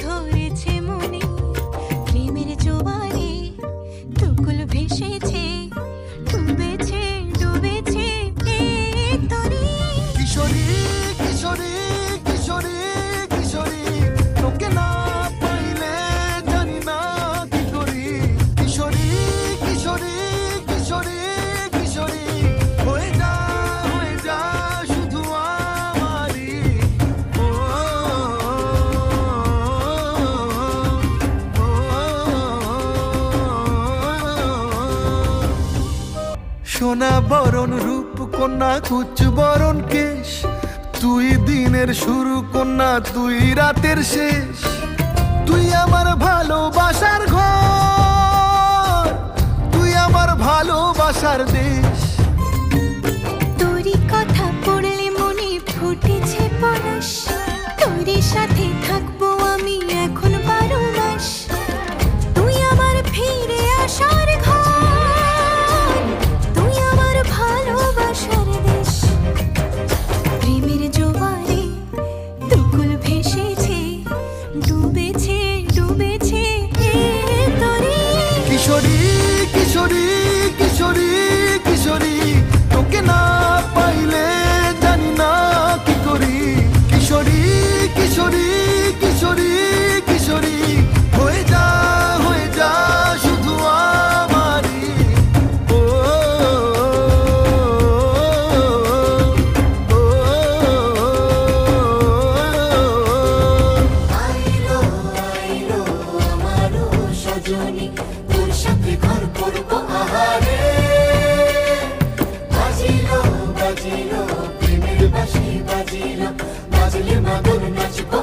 ধরেছে মনে, প্রেমের জোয়ারে দুকুল ভেসেছে, ডুবেছে ডুবেছে এই তরি। কিশোরী কিশোরী কিশোরী কিশোরী, তোকে না পাইলে জানি না কি করি। কিশোরী কিশোরী কিশোরী কিশোরী, হয়ে যা শুধু আমারই। ও, সোনা বরণ রূপ কন্যা কুচ বরণ কেশ, তুই দিনের শুরু কন্যা তুই রাতের শেষ। তুই আমার ভালোবাসার ঘর, তুই আমার ভালোবাসার দেশ। তোরই কথা পড়লে মনে ফুটেছে পরশ, তোরই সাথে থাকবো আমি এখন 12 মাস। তুই আমার ফিরে আসার ঘর, তুই আমার ভালোবাসার দেশ। প্রেমের জোয়ারে দুকুল ভেসেছে, ডুবেছে ডুবেছে এই তরি। কিশোরী কিশোরী কিশোরী কিশোরী, তোকে না পাইলে জানি না কি করি। কিশোরী কিশোরী কিশোরী কিশোরী, হয়ে যা শুধু আমারই। ও, ও, আইলো আইলো আমারও সজনী, তোর সাথে ঘর করবো আহারে। বাজিলো বাজিলো প্রেমের বাঁশি বাজিলো, বাজলে মাদল নাচবো